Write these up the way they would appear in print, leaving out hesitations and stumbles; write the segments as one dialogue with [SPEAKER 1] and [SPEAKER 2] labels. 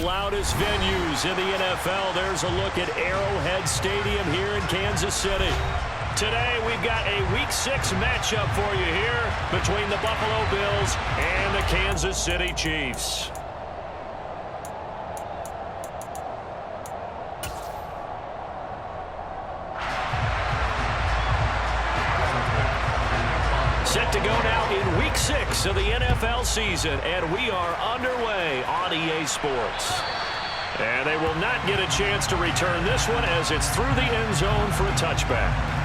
[SPEAKER 1] loudest venues in the NFL. There's a look at Arrowhead Stadium here in Kansas City. Today, we've got a Week 6 matchup for you here between the Buffalo Bills and the Kansas City Chiefs. Set to go now in Week 6 of the NFL season, and we are underway on EA Sports. And they will not get a chance to return this one as it's through the end zone for a touchback.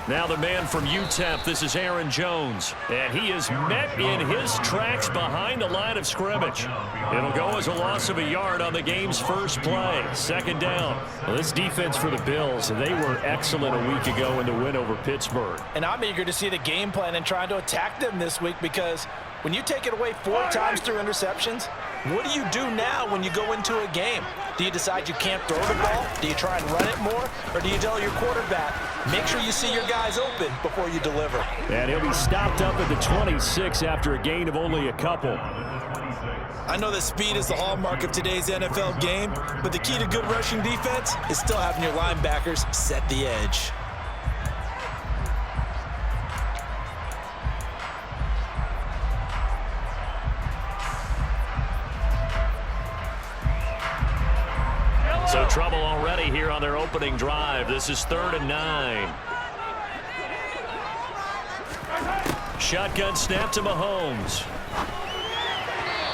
[SPEAKER 1] Now the man from UTEP, this is Aaron Jones, and he is met in his tracks behind the line of scrimmage. It'll go as a loss of a yard on the game's first play. Second down. Well, this defense for the Bills, they were excellent a week ago in the win over Pittsburgh.
[SPEAKER 2] And I'm eager to see the game plan and trying to attack them this week, because when you take it away 4 times through interceptions, what do you do now when you go into a game? Do you decide you can't throw the ball? Do you try and run it more? Or do you tell your quarterback, make sure you see your guys open before you deliver?
[SPEAKER 1] And he'll be stopped up at the 26 after a gain of only a couple.
[SPEAKER 2] I know that speed is the hallmark of today's NFL game, but the key to good rushing defense is still having your linebackers set the edge.
[SPEAKER 1] So trouble already here on their opening drive. This is 3rd and 9. Shotgun snap to Mahomes.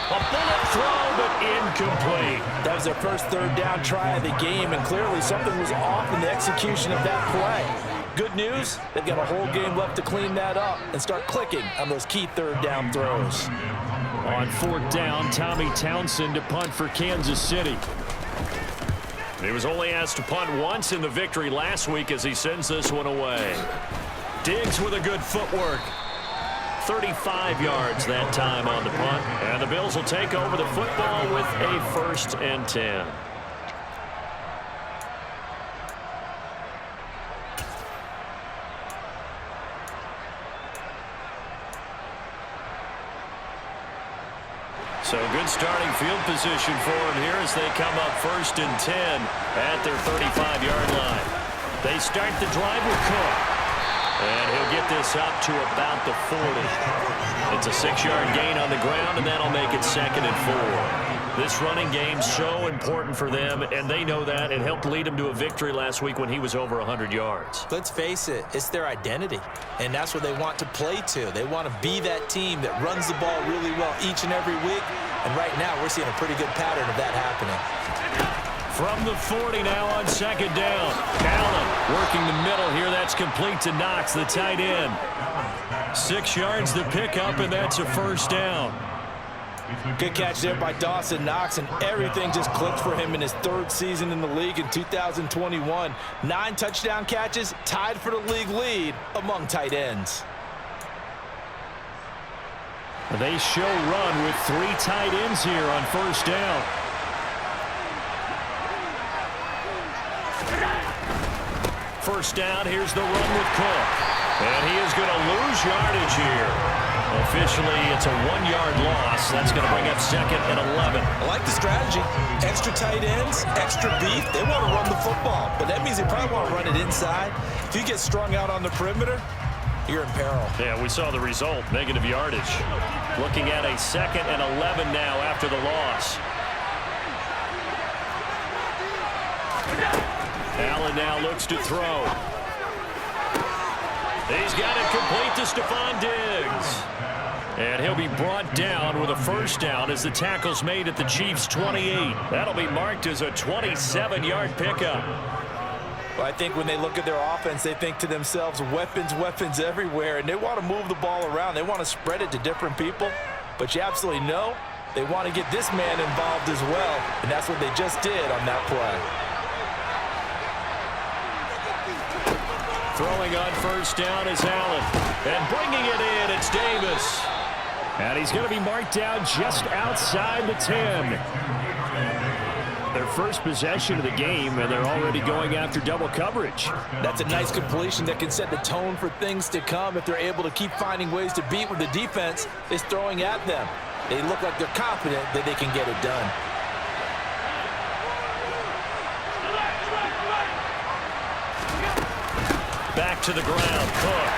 [SPEAKER 1] A bullet throw, but incomplete.
[SPEAKER 2] That was their first 3rd down try of the game, and clearly something was off in the execution of that play. Good news, they've got a whole game left to clean that up and start clicking on those key 3rd down throws.
[SPEAKER 1] On 4th down, Tommy Townsend to punt for Kansas City. He was only asked to punt once in the victory last week as he sends this one away. Diggs with a good footwork. 35 yards that time on the punt. And the Bills will take over the football with a 1st and 10. So good starting field position for them here as they come up 1st and 10 at their 35-yard line. They start the drive with Cook. And he'll get this up to about the 40. It's a 6-yard gain on the ground, and that'll make it 2nd and 4. This running game's so important for them, and they know that. It helped lead them to a victory last week when he was over 100 yards.
[SPEAKER 2] Let's face it, it's their identity, and that's what they want to play to. They want to be that team that runs the ball really well each and every week, and right now we're seeing a pretty good pattern of that happening.
[SPEAKER 1] From the 40 now on 2nd down. Allen working the middle here. That's complete to Knox, the tight end. 6 yards to pick up, and that's a 1st down.
[SPEAKER 2] Good catch there by Dawson Knox, and everything just clicked for him in his 3rd season in the league in 2021. 9 touchdown catches, tied for the league lead among tight ends.
[SPEAKER 1] They show run with 3 tight ends here on 1st down. First down, here's the run with Cook. And he is going to lose yardage here. Officially, it's a 1-yard loss. That's going to bring up 2nd and 11.
[SPEAKER 2] I like the strategy. Extra tight ends, extra beef. They want to run the football, but that means they probably want to run it inside. If you get strung out on the perimeter, you're in peril.
[SPEAKER 1] Yeah, we saw the result, negative yardage. Looking at a 2nd and 11 now after the loss. Allen now looks to throw. He's got it complete to Stephon Diggs. And he'll be brought down with a 1st down as the tackle's made at the Chiefs' 28. That'll be marked as a 27-yard pickup.
[SPEAKER 2] Well, I think when they look at their offense, they think to themselves, weapons, weapons everywhere, and they want to move the ball around. They want to spread it to different people. But you absolutely know they want to get this man involved as well, and that's what they just did on that play.
[SPEAKER 1] Throwing on first down is Allen. And bringing it in, it's Davis. And he's going to be marked down just outside the 10. Their first possession of the game, and they're already going after double coverage.
[SPEAKER 2] That's a nice completion that can set the tone for things to come if they're able to keep finding ways to beat what the defense is throwing at them. They look like they're confident that they can get it done.
[SPEAKER 1] Back to the ground, Cook.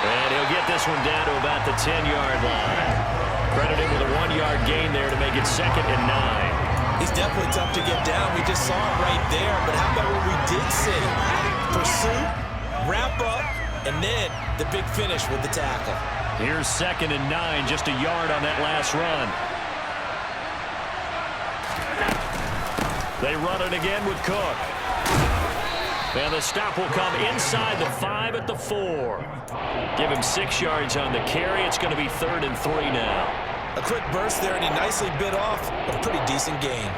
[SPEAKER 1] And he'll get this one down to about the 10-yard line. Credited with a 1-yard gain there to make it 2nd and 9.
[SPEAKER 2] He's definitely tough to get down. We just saw it right there. But how about what we did see? Pursuit, wrap up, and then the big finish with the tackle.
[SPEAKER 1] Here's 2nd and 9, just a yard on that last run. They run it again with Cook. And the stop will come inside the 5 at the 4. Give him 6 yards on the carry. It's going to be 3rd and 3 now.
[SPEAKER 2] A quick burst there, and he nicely bit off a pretty decent gain.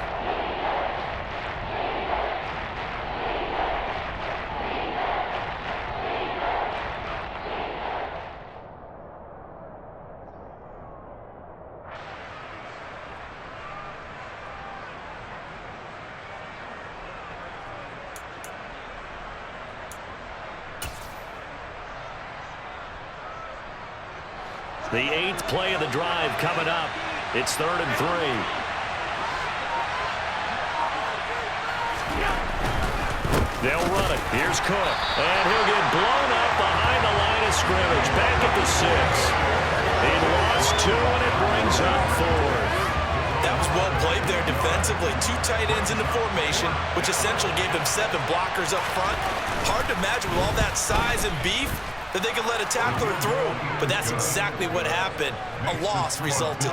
[SPEAKER 1] The 8th play of the drive coming up. It's 3rd and 3. They'll run it. Here's Cook. And he'll get blown up behind the line of scrimmage. Back at the 6. He lost 2, and it brings up 4th.
[SPEAKER 2] That was well played there defensively. 2 tight ends in the formation, which essentially gave them 7 blockers up front. Hard to imagine with all that size and beef that they could let a tackler through. But that's exactly what happened. A loss resulted.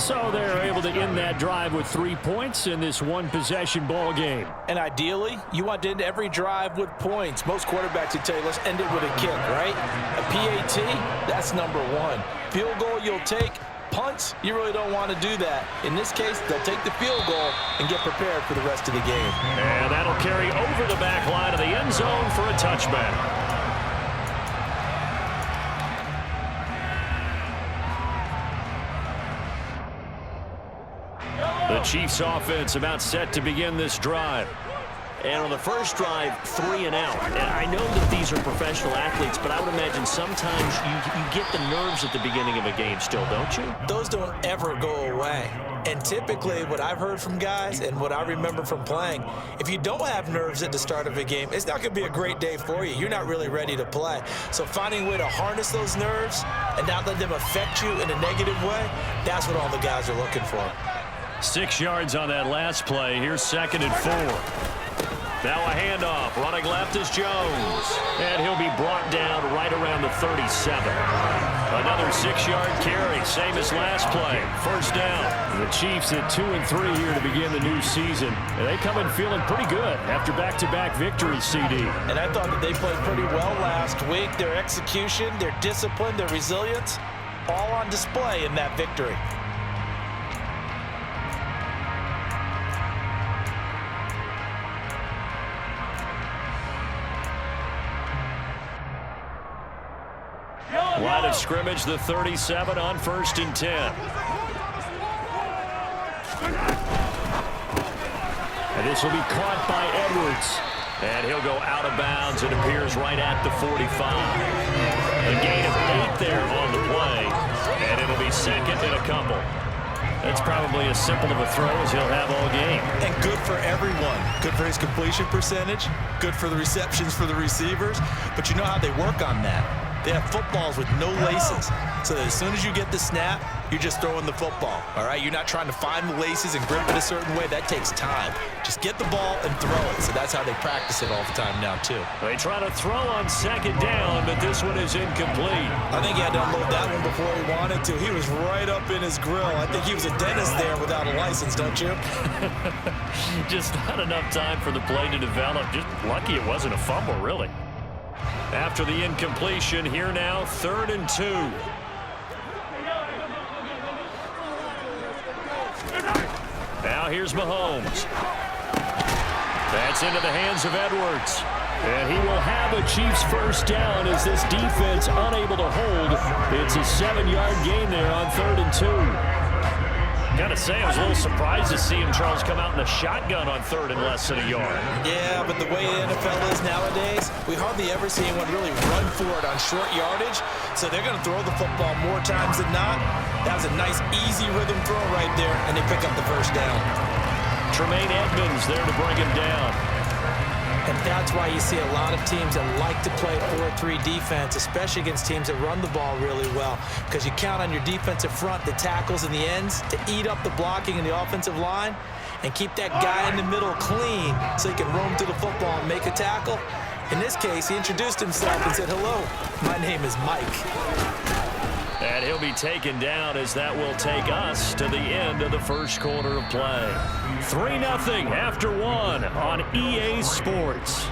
[SPEAKER 1] So they're able to end that drive with 3 points in this one-possession ball game.
[SPEAKER 2] And ideally, you want to end every drive with points. Most quarterbacks would tell you, let's end it with a kick, right? A PAT, that's number 1. Field goal you'll take. Punts, you really don't want to do that. In this case, they'll take the field goal and get prepared for the rest of the game.
[SPEAKER 1] And that'll carry over the back line of the end zone for a touchback. The Chiefs offense about set to begin this drive. And on the first drive, 3 and out. And I know that these are professional athletes, but I would imagine sometimes you get the nerves at the beginning of a game still, don't you?
[SPEAKER 2] Those don't ever go away. And typically what I've heard from guys and what I remember from playing, if you don't have nerves at the start of a game, it's not going to be a great day for you. You're not really ready to play. So finding a way to harness those nerves and not let them affect you in a negative way, that's what all the guys are looking for.
[SPEAKER 1] 6 yards on that last play. Here's 2nd and 4. Now a handoff. Running left is Jones. And he'll be brought down right around the 37. Another 6-yard carry. Same as last play. First down. The Chiefs at 2 and 3 here to begin the new season. And they come in feeling pretty good after back-to-back victories, CD.
[SPEAKER 2] And I thought that they played pretty well last week. Their execution, their discipline, their resilience, all on display in that victory.
[SPEAKER 1] Line of scrimmage, the 37 on 1st and 10. And this will be caught by Edwards. And he'll go out of bounds. It appears right at the 45. A gain of 8 there on the play. And it'll be 2nd and a couple. That's probably as simple of a throw as he'll have all game.
[SPEAKER 2] And good for everyone. Good for his completion percentage. Good for the receptions for the receivers. But you know how they work on that. They have footballs with no laces. So that as soon as you get the snap, you're just throwing the football. All right? You're not trying to find the laces and grip it a certain way. That takes time. Just get the ball and throw it. So that's how they practice it all the time now, too.
[SPEAKER 1] They try to throw on 2nd down, but this one is incomplete.
[SPEAKER 2] I think he had to unload that one before he wanted to. He was right up in his grill. I think he was a dentist there without a license, don't you?
[SPEAKER 1] Just not enough time for the play to develop. Just lucky it wasn't a fumble, really. After the incompletion, here now, 3rd and 2. Now here's Mahomes. That's into the hands of Edwards. And he will have a Chiefs first down as this defense unable to hold. It's a 7-yard gain there on 3rd and 2. Gotta say, I was a little surprised to see him, Charles, come out in the shotgun on 3rd and less than a yard.
[SPEAKER 2] Yeah, but the way the NFL is nowadays, we hardly ever see anyone really run for it on short yardage. So they're going to throw the football more times than not. That was a nice, easy rhythm throw right there, and they pick up the first down.
[SPEAKER 1] Tremaine Edmonds there to bring him down.
[SPEAKER 2] And that's why you see a lot of teams that like to play 4-3 defense, especially against teams that run the ball really well, because you count on your defensive front, the tackles and the ends, to eat up the blocking in the offensive line and keep that guy in the middle clean so he can roam to the football and make a tackle. In this case, he introduced himself and said, "Hello, my name is Mike."
[SPEAKER 1] And he'll be taken down as that will take us to the end of the first quarter of play. 3-0 after 1 on EA Sports.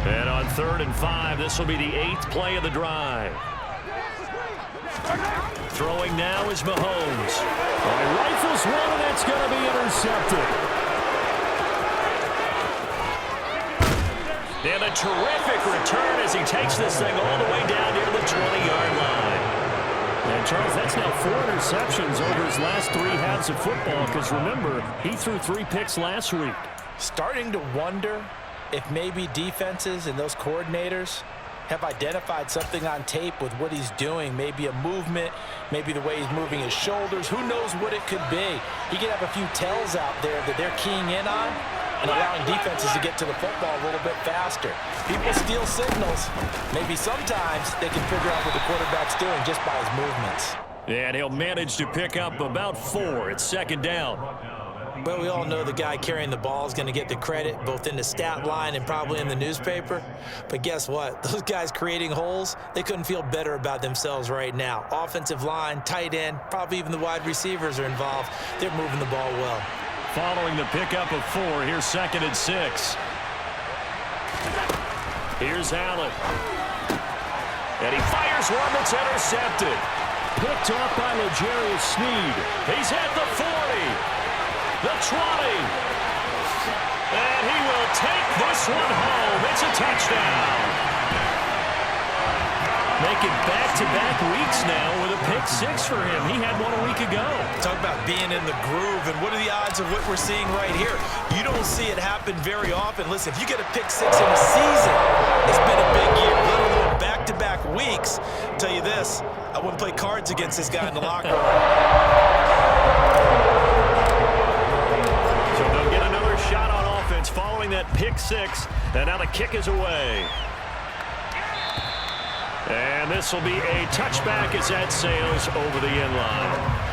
[SPEAKER 1] And on 3rd and 5, this will be the 8th play of the drive. Throwing now is Mahomes. Rifles one, and that's going to be intercepted. And a terrific return as he takes this thing all the way down near the 20-yard line. And, Charles, that's now 4 interceptions over his last 3 halves of football, because, remember, he threw 3 picks last week.
[SPEAKER 2] Starting to wonder if maybe defenses and those coordinators have identified something on tape with what he's doing. Maybe a movement, maybe the way he's moving his shoulders. Who knows what it could be? He could have a few tells out there that they're keying in on and allowing defenses to get to the football a little bit faster. People steal signals. Maybe sometimes they can figure out what the quarterback's doing just by his movements.
[SPEAKER 1] And he'll manage to pick up about 4. It's 2nd down.
[SPEAKER 2] But we all know the guy carrying the ball is going to get the credit both in the stat line and probably in the newspaper. But guess what? Those guys creating holes, they couldn't feel better about themselves right now. Offensive line, tight end, probably even the wide receivers are involved. They're moving the ball well.
[SPEAKER 1] Following the pickup of 4, here's 2nd and 6. Here's Allen. And he fires one that's intercepted. Picked off by L'Jarius Sneed. He's at the 40. The 20. And he will take this one home. It's a touchdown. Making back-to-back weeks now with a pick 6 for him. He had one a week ago.
[SPEAKER 2] Talk about being in the groove, and what are the odds of what we're seeing right here? You don't see it happen very often. Listen, if you get a pick 6 in a season, it's been a big year. Let alone back-to-back weeks. I'll tell you this, I wouldn't play cards against this guy in the locker room.
[SPEAKER 1] Shot on offense following that pick 6, and now the kick is away. And this will be a touchback as that sails over the end line.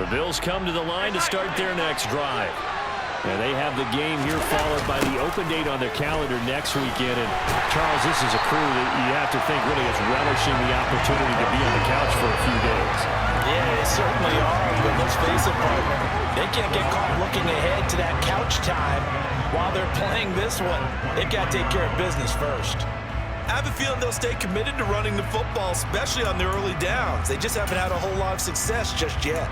[SPEAKER 1] The Bills come to the line to start their next drive. And they have the game here followed by the open date on their calendar next weekend. And, Charles, this is a crew that you have to think really is relishing the opportunity to be on the couch for a few days.
[SPEAKER 2] Yeah, they certainly are. But let's face it, partner, they can't get caught looking ahead to that couch time while they're playing this one. They've got to take care of business first. I have a feeling they'll stay committed to running the football, especially on their early downs. They just haven't had a whole lot of success just yet.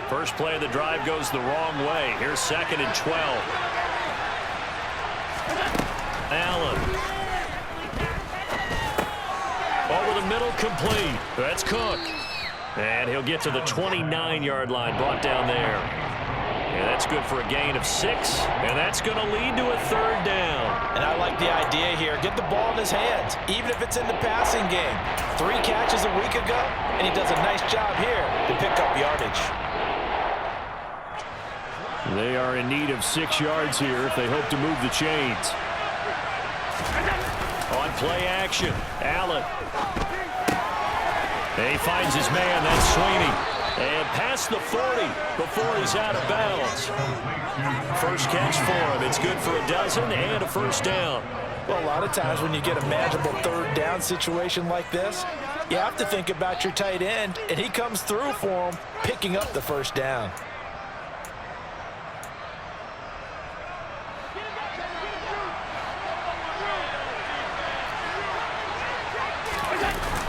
[SPEAKER 1] First play of the drive goes the wrong way. Here's 2nd and 12. Allen. Over the middle, complete. That's Cook. And he'll get to the 29-yard line, brought down there. And that's good for a gain of 6. And that's going to lead to a 3rd down.
[SPEAKER 2] And I like the idea here. Get the ball in his hands, even if it's in the passing game. 3 catches a week ago, and he does a nice job here to pick up yardage.
[SPEAKER 1] They are in need of 6 yards here if they hope to move the chains. On play action, Allen. And he finds his man, that's Sweeney. And past the 40 before he's out of bounds. First catch for him. It's good for a dozen and a 1st down.
[SPEAKER 2] Well, a lot of times when you get a manageable 3rd down situation like this, you have to think about your tight end, and he comes through for him, picking up the 1st down.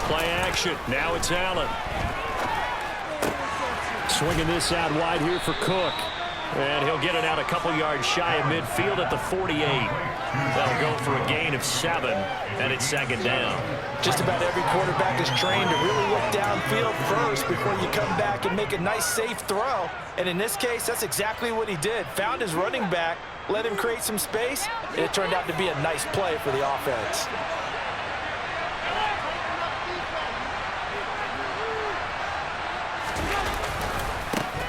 [SPEAKER 1] Play action. Now it's Allen. Swinging this out wide here for Cook. And he'll get it out a couple yards shy of midfield at the 48. That'll go for a gain of 7, and it's 2nd down.
[SPEAKER 2] Just about every quarterback is trained to really look downfield first before you come back and make a nice, safe throw. And in this case, that's exactly what he did. Found his running back, let him create some space, and it turned out to be a nice play for the offense.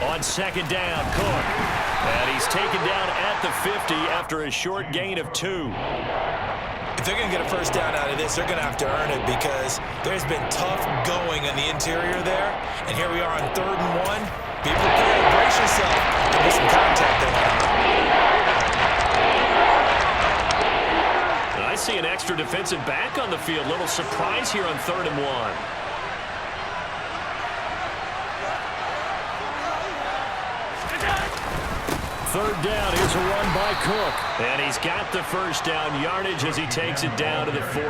[SPEAKER 1] On 2nd down, Cook. And he's taken down at the 50 after a short gain of 2.
[SPEAKER 2] If they're going to get a 1st down out of this, they're going to have to earn it because there's been tough going in the interior there. And here we are on 3rd and 1. Be prepared. Brace yourself. There'll be some contact there.
[SPEAKER 1] I see an extra defensive back on the field. Little surprise here on 3rd and 1. Third down, here's a run by Cook. And he's got the 1st down yardage as he takes it down to the 49.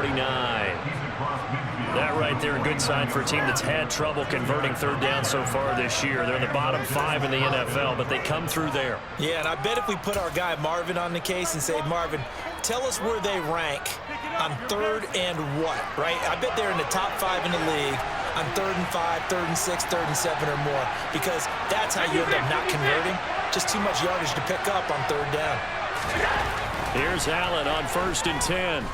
[SPEAKER 1] That right there, a good sign for a team that's had trouble converting 3rd down so far this year. They're in the bottom 5 in the NFL, but they come through there.
[SPEAKER 2] Yeah, and I bet if we put our guy Marvin on the case and say, Marvin, tell us where they rank on 3rd and what, right? I bet they're in the top 5 in the league on 3rd and 5, 3rd and 6, 3rd and 7 or more, because that's how you end up not converting. Just too much yardage to pick up on 3rd down.
[SPEAKER 1] Here's Allen on 1st and 10.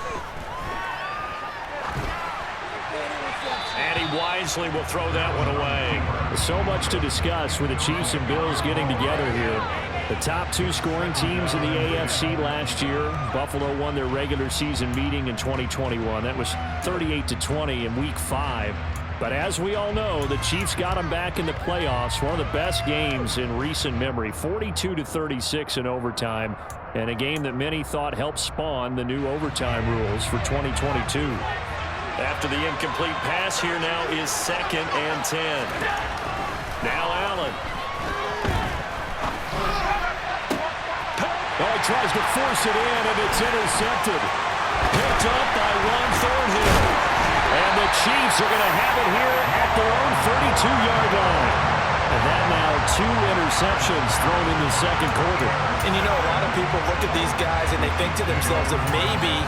[SPEAKER 1] And he wisely will throw that one away. So much to discuss with the Chiefs and Bills getting together here. The top 2 scoring teams in the AFC last year. Buffalo won their regular season meeting in 2021. That was 38-20 in Week 5. But as we all know, the Chiefs got them back in the playoffs. One of the best games in recent memory. 42-36 in overtime. And a game that many thought helped spawn the new overtime rules for 2022. After the incomplete pass, here now is 2nd and 10. Now Allen. Oh, he tries to force it in, and it's intercepted. Picked up by Juan Thornhill. And the Chiefs are going to have it here at their own 32-yard line. And that now 2 interceptions thrown in the 2nd quarter.
[SPEAKER 2] And you know, a lot of people look at these guys and they think to themselves that maybe,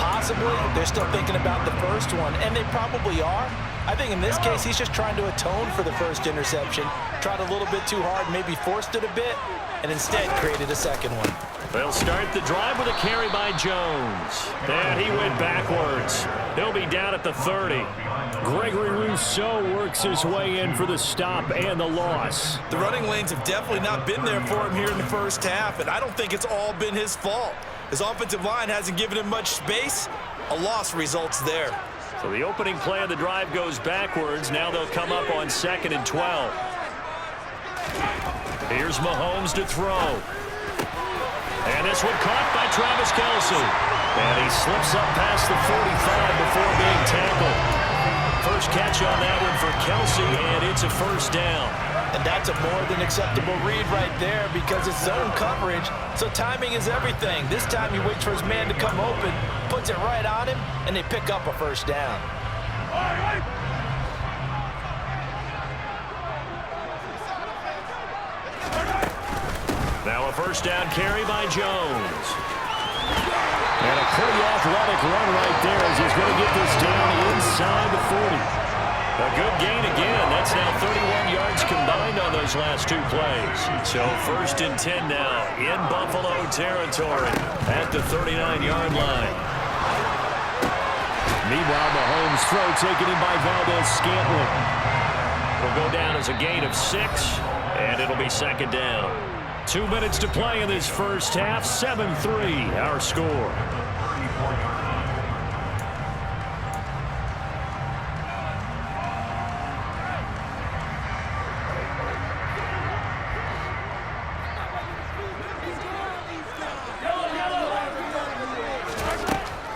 [SPEAKER 2] possibly, they're still thinking about the 1st one. And they probably are. I think in this case, he's just trying to atone for the 1st interception. Tried a little bit too hard, maybe forced it a bit, and instead created a 2nd one.
[SPEAKER 1] They'll start the drive with a carry by Jones. And he went backwards. He'll be down at the 30. Gregory Rousseau works his way in for the stop and the loss.
[SPEAKER 2] The running lanes have definitely not been there for him here in the 1st half, and I don't think it's all been his fault. His offensive line hasn't given him much space. A loss results there.
[SPEAKER 1] So the opening play of the drive goes backwards. Now they'll come up on 2nd and 12. Here's Mahomes to throw. And this one caught by Travis Kelce. And he slips up past the 45 before being tackled. First catch on that one for Kelce, and it's a 1st down.
[SPEAKER 2] And that's a more than acceptable read right there because it's zone coverage, so timing is everything. This time he waits for his man to come open, puts it right on him, and they pick up a 1st down.
[SPEAKER 1] Now a 1st down carry by Jones. And a pretty athletic run right there as he's going to get this down inside the 40. A good gain again. That's now 31 yards combined on those last two plays. So 1st and 10 now in Buffalo territory at the 39-yard line.
[SPEAKER 3] Meanwhile, Mahomes' throw taken in by Valdes-Scantling.
[SPEAKER 1] Will go down as a gain of 6, and it'll be 2nd down. 2 minutes to play in this first half. 7-3 our score.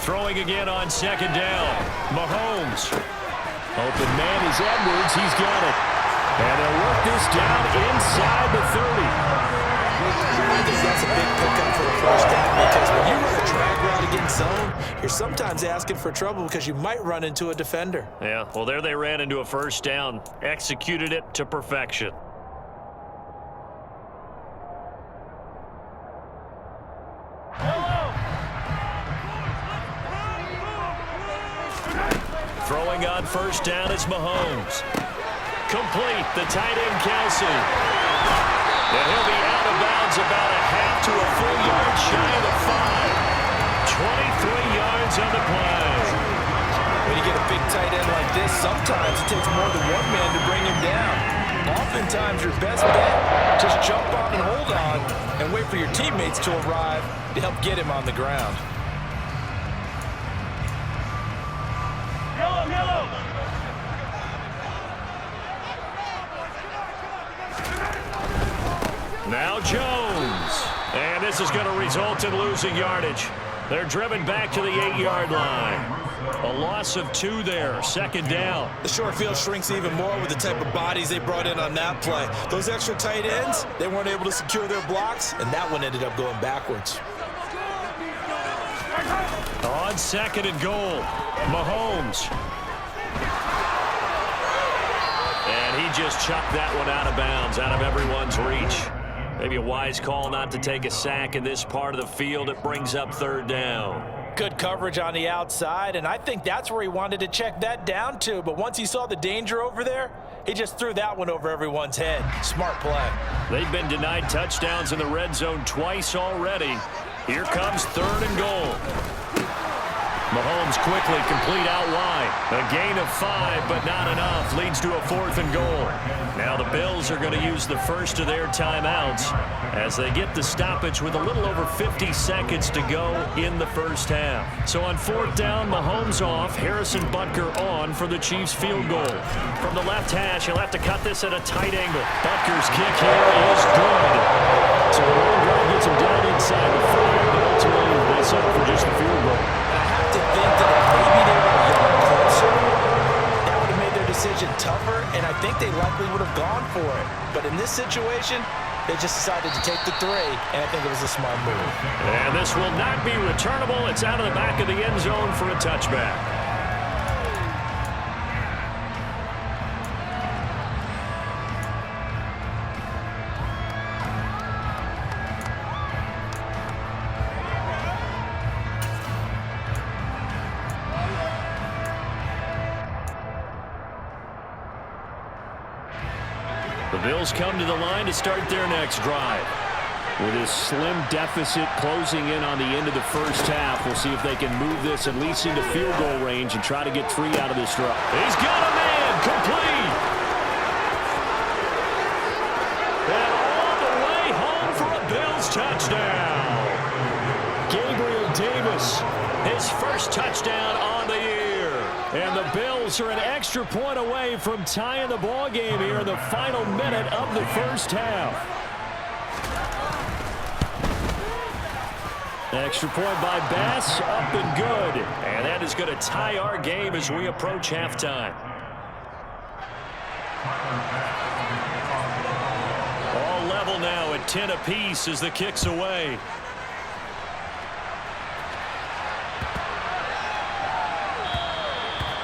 [SPEAKER 1] Throwing again on 2nd down. Mahomes.
[SPEAKER 3] Open man is Edwards. He's got it. And they'll work this down inside the 30.
[SPEAKER 2] I think that's a big pickup for a first down because when you run a drag route against zone, you're sometimes asking for trouble because you might run into a defender.
[SPEAKER 1] Yeah, well, there they ran into a first down. Executed it to perfection. Throwing on first down is Mahomes. Complete, the tight end Kelsey. And he'll be out of bounds about a half to a full yard shy of the 5. 23 yards on the play.
[SPEAKER 2] When you get a big tight end like this, sometimes it takes more than one man to bring him down. Oftentimes your best bet, just jump on and hold on and wait for your teammates to arrive to help get him on the ground.
[SPEAKER 1] Now Jones. And this is going to result in losing yardage. They're driven back to the 8-yard line. A loss of 2 there. 2nd down.
[SPEAKER 2] The short field shrinks even more with the type of bodies they brought in on that play. Those extra tight ends, they weren't able to secure their blocks, and that one ended up going backwards.
[SPEAKER 1] On 2nd and goal, Mahomes. And he just chucked that one out of bounds, out of everyone's reach. Maybe a wise call not to take a sack in this part of the field. It brings up 3rd down.
[SPEAKER 2] Good coverage on the outside, and I think that's where he wanted to check that down to. But once he saw the danger over there, he just threw that one over everyone's head. Smart play.
[SPEAKER 1] They've been denied touchdowns in the red zone twice already. Here comes 3rd and goal. Mahomes quickly complete out wide. A gain of 5, but not enough. Leads to a 4th and goal. Now the Bills are going to use the first of their timeouts as they get the stoppage with a little over 50 seconds to go in the first half. So on 4th down, Mahomes off, Harrison Butker on for the Chiefs field goal. From the left hash, he'll have to cut this at a tight angle. Butker's kick here is good. So the long drive gets him down inside the 5, but ultimately they settle for just the field goal.
[SPEAKER 2] To think that maybe they were a yard closer, that would have made their decision tougher, and I think they likely would have gone for it. But in this situation, they just decided to take the 3, and I think it was a smart move.
[SPEAKER 1] And this will not be returnable. It's out of the back of the end zone for a touchback. The Bills come to the line to start their next drive.
[SPEAKER 3] With a slim deficit closing in on the end of the first half, we'll see if they can move this at least into field goal range and try to get 3 out of this drive.
[SPEAKER 1] He's got a man complete. And all the way home for a Bills touchdown. Gabriel Davis, his first touchdown on the year. And the Bills are an extra point away from tying the ball game here in the final minute of the first half. Extra point by Bass, up and good. And that is going to tie our game as we approach halftime. All level now at 10 apiece as the kick's away.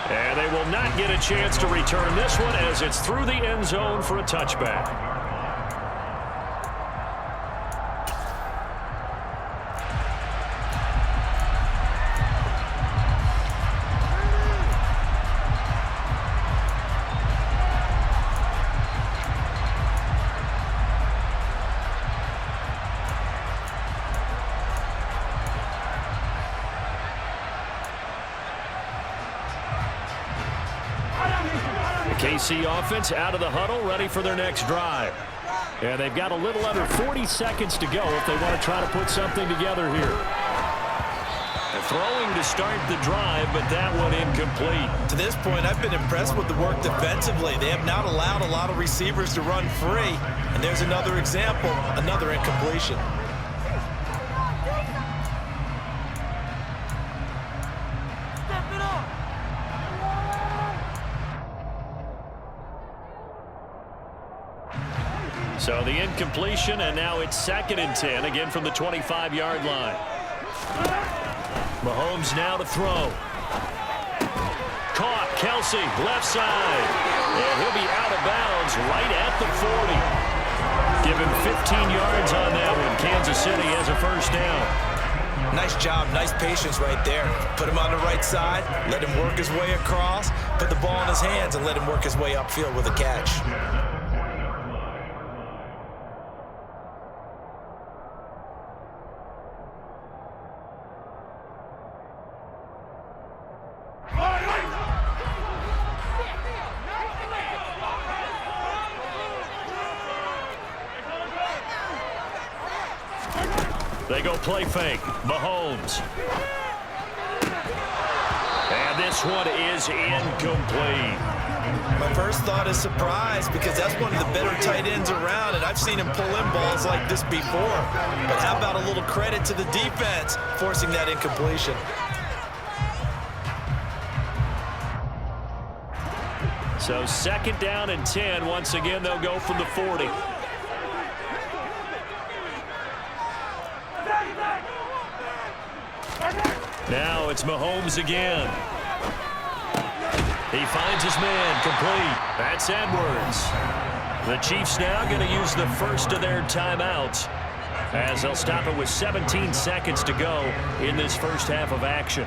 [SPEAKER 1] And they will not get a chance to return this one as it's through the end zone for a touchback. KC offense out of the huddle, ready for their next drive. And they've got a little under 40 seconds to go if they want to try to put something together here. Throwing to start the drive, but that one incomplete.
[SPEAKER 2] To this point, I've been impressed with the work defensively. They have not allowed a lot of receivers to run free. And there's another example, another incompletion.
[SPEAKER 1] So the incompletion, and now it's 2nd and 10, again from the 25-yard line. Mahomes now to throw. Caught, Kelsey, left side. And he'll be out of bounds right at the 40. Give him 15 yards on that one. Kansas City has a first down.
[SPEAKER 2] Nice job, nice patience right there. Put him on the right side, let him work his way across, put the ball in his hands, and let him work his way upfield with a catch.
[SPEAKER 1] They go play fake. Mahomes. And this one is incomplete.
[SPEAKER 2] My first thought is surprise because that's one of the better tight ends around, and I've seen him pull in balls like this before. But how about a little credit to the defense forcing that incompletion?
[SPEAKER 1] So 2nd down and 10. Once again, they'll go from the 40. Now it's Mahomes again. He finds his man, complete. That's Edwards. The Chiefs now going to use the first of their timeouts as they'll stop it with 17 seconds to go in this first half of action.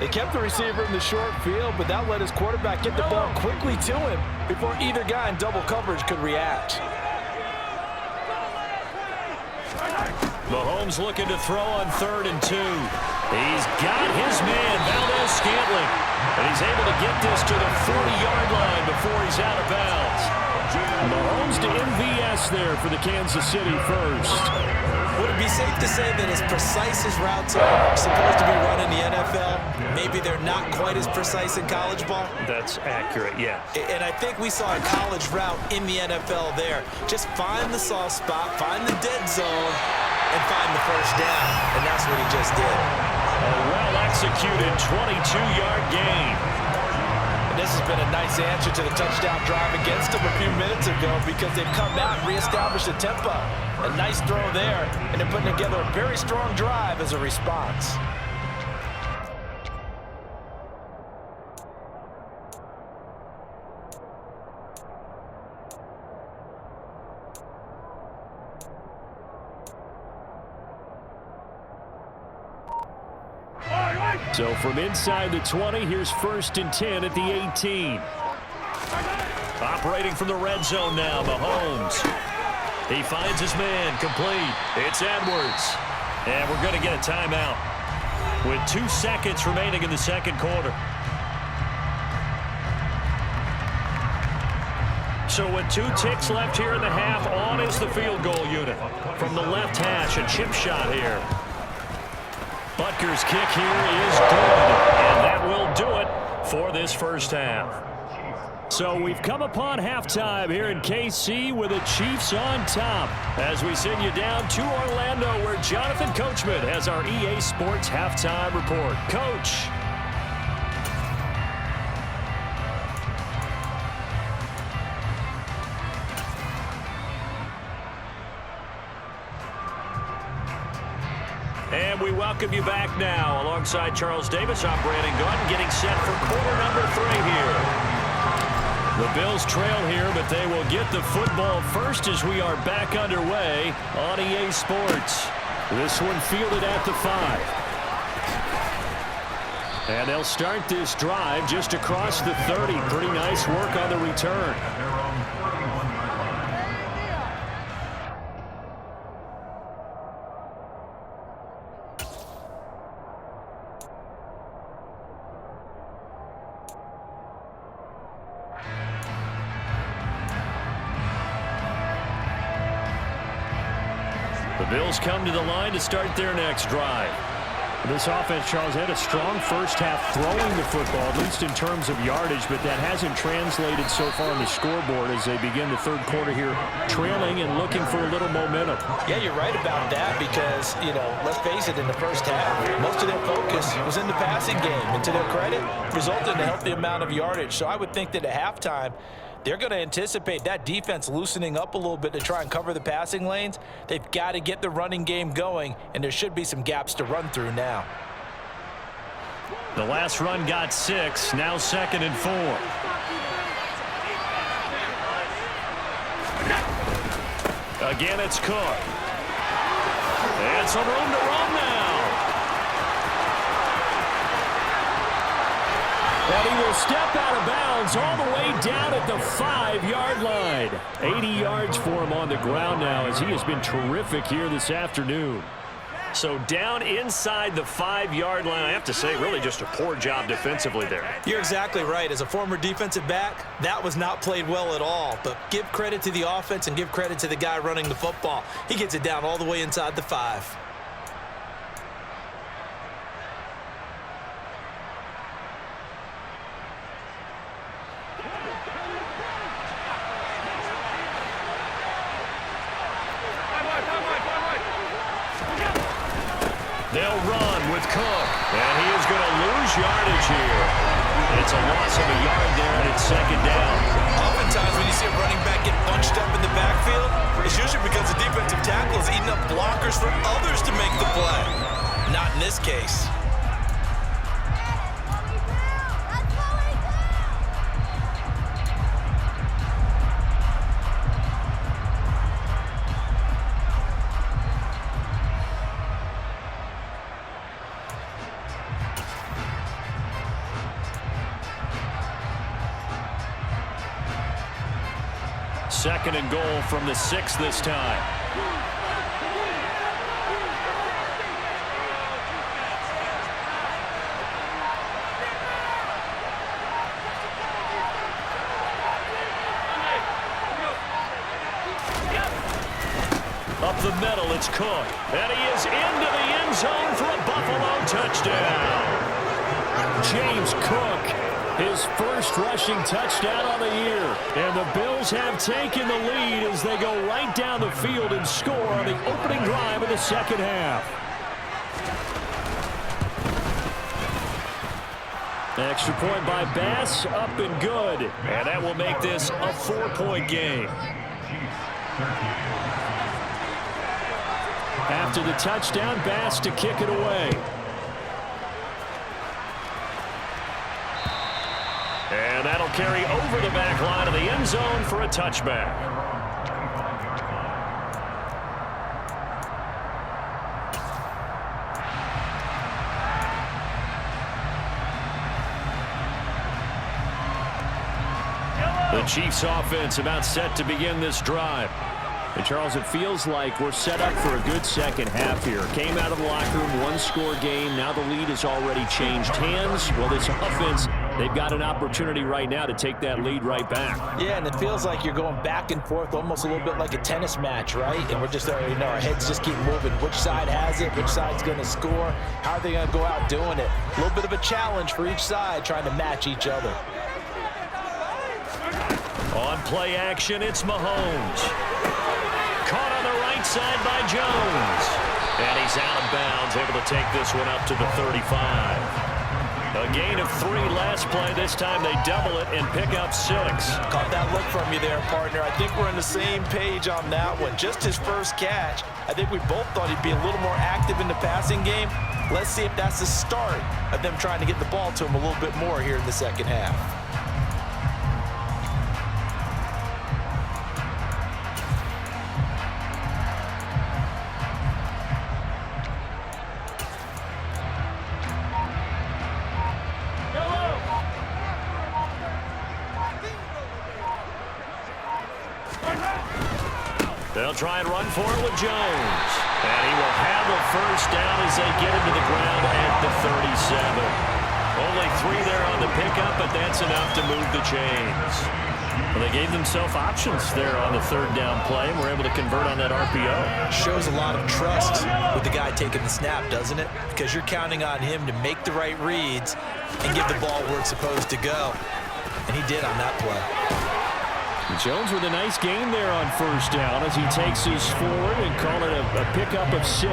[SPEAKER 2] They kept the receiver in the short field, but that let his quarterback get the ball quickly to him before either guy in double coverage could react.
[SPEAKER 1] Mahomes looking to throw on 3rd and 2. He's got his man, Valdes-Scantling. And he's able to get this to the 40-yard line before he's out of bounds. Mahomes to MVS there for the Kansas City first.
[SPEAKER 2] Would it be safe to say that as precise as routes are supposed to be run in the NFL, maybe they're not quite as precise in college ball?
[SPEAKER 1] That's accurate, yeah.
[SPEAKER 2] And I think we saw a college route in the NFL there. Just find the soft spot, find the dead zone, and find the first down. And that's what he just did.
[SPEAKER 1] A well-executed 22-yard gain.
[SPEAKER 2] And this has been a nice answer to the touchdown drive against them a few minutes ago because they've come out and reestablished the tempo. A nice throw there, and they're putting together a very strong drive as a response.
[SPEAKER 1] So from inside the 20, here's 1st and 10 at the 18. Operating from the red zone now, Mahomes. He finds his man, complete. It's Edwards. And we're going to get a timeout with 2 seconds remaining in the second quarter. So with 2 ticks left here in the half, on is the field goal unit. From the left hash, a chip shot here. Butker's kick here is good, and that will do it for this first half. So we've come upon halftime here in KC with the Chiefs on top as we send you down to Orlando where Jonathan Coachman has our EA Sports halftime report. Coach. And we welcome you back now. Alongside Charles Davis, I'm Brandon Gaudin getting set for quarter number 3 here. The Bills trail here, but they will get the football first as we are back underway on EA Sports. This one fielded at the 5. And they'll start this drive just across the 30. Pretty nice work on the return. The Bills come to the line to start their next drive.
[SPEAKER 3] This offense, Charles, had a strong first half throwing the football, at least in terms of yardage, but that hasn't translated so far on the scoreboard as they begin the third quarter here, trailing and looking for a little momentum.
[SPEAKER 2] Yeah, you're right about that because, let's face it, in the first half, most of their focus was in the passing game. And to their credit, resulted in a healthy amount of yardage. So I would think that at halftime, they're going to anticipate that defense loosening up a little bit to try and cover the passing lanes. They've got to get the running game going, and there should be some gaps to run through now.
[SPEAKER 1] The last run got 6, now 2nd and 4. Again, it's Cook. And some room to run now.
[SPEAKER 3] And he will step out of bounds all the way down at the 5-yard line. 80 yards for him on the ground now as he has been terrific here this afternoon.
[SPEAKER 1] So down inside the 5-yard line, I have to say, really just a poor job defensively there.
[SPEAKER 2] You're exactly right. As a former defensive back, that was not played well at all. But give credit to the offense and give credit to the guy running the football. He gets it down all the way inside the 5.
[SPEAKER 1] They'll run with Cook, and he is going to lose yardage here. It's a loss of a yard there, and it's 2nd down.
[SPEAKER 2] Oftentimes when you see a running back get bunched up in the backfield, it's usually because the defensive tackle is eating up blockers for others to make the play. Not in this case.
[SPEAKER 1] Second and goal from the 6 this time. Up the middle, it's Cook. And he is into the end zone for a Buffalo touchdown.
[SPEAKER 3] James Cook, his first rushing touchdown on the year. And the Bills have taken the lead as they go right down the field and score on the opening drive of the second half. Extra point by Bass, up and good.
[SPEAKER 1] And that will make this a 4-point game.
[SPEAKER 3] After the touchdown, Bass to kick it away.
[SPEAKER 1] And that'll carry over the back line of the end zone for a touchback. The Chiefs offense about set to begin this drive.
[SPEAKER 3] And Charles, it feels like we're set up for a good second half here. Came out of the locker room, one-score game. Now the lead has already changed hands. Well, this offense, they've got an opportunity right now to take that lead right back.
[SPEAKER 2] Yeah, and it feels like you're going back and forth almost a little bit like a tennis match, right? And we're just, our heads just keep moving. Which side has it? Which side's going to score? How are they going to go out doing it? A little bit of a challenge for each side trying to match each other.
[SPEAKER 1] On play action, it's Mahomes. Caught on the right side by Jones. And he's out of bounds, able to take this one up to the 35. A gain of 3 last play. This time they double it and pick up 6.
[SPEAKER 2] Caught that look from you there, partner. I think we're on the same page on that one. Just his first catch. I think we both thought he'd be a little more active in the passing game. Let's see if that's the start of them trying to get the ball to him a little bit more here in the second half.
[SPEAKER 1] They'll try and run for it with Jones. And he will have a first down as they get him to the ground at the 37. Only 3 there on the pickup, but that's enough to move the chains. Well, they gave themselves options there on the third down play and were able to convert on that RPO.
[SPEAKER 2] Shows a lot of trust with the guy taking the snap, doesn't it? Because you're counting on him to make the right reads and give the ball where it's supposed to go. And he did on that play.
[SPEAKER 3] Jones with a nice gain there on first down as he takes us forward and call it a pickup of 6.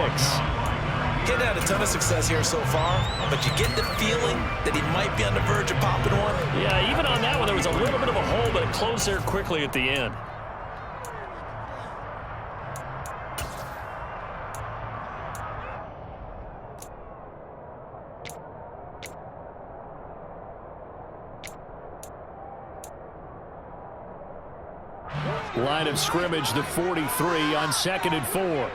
[SPEAKER 2] He's had a ton of success here so far, but you get the feeling that he might be on the verge of popping one.
[SPEAKER 1] Yeah, even on that one, there was a little bit of a hole, but it closed there quickly at the end.
[SPEAKER 3] Line of scrimmage, the 43 on 2nd and 4.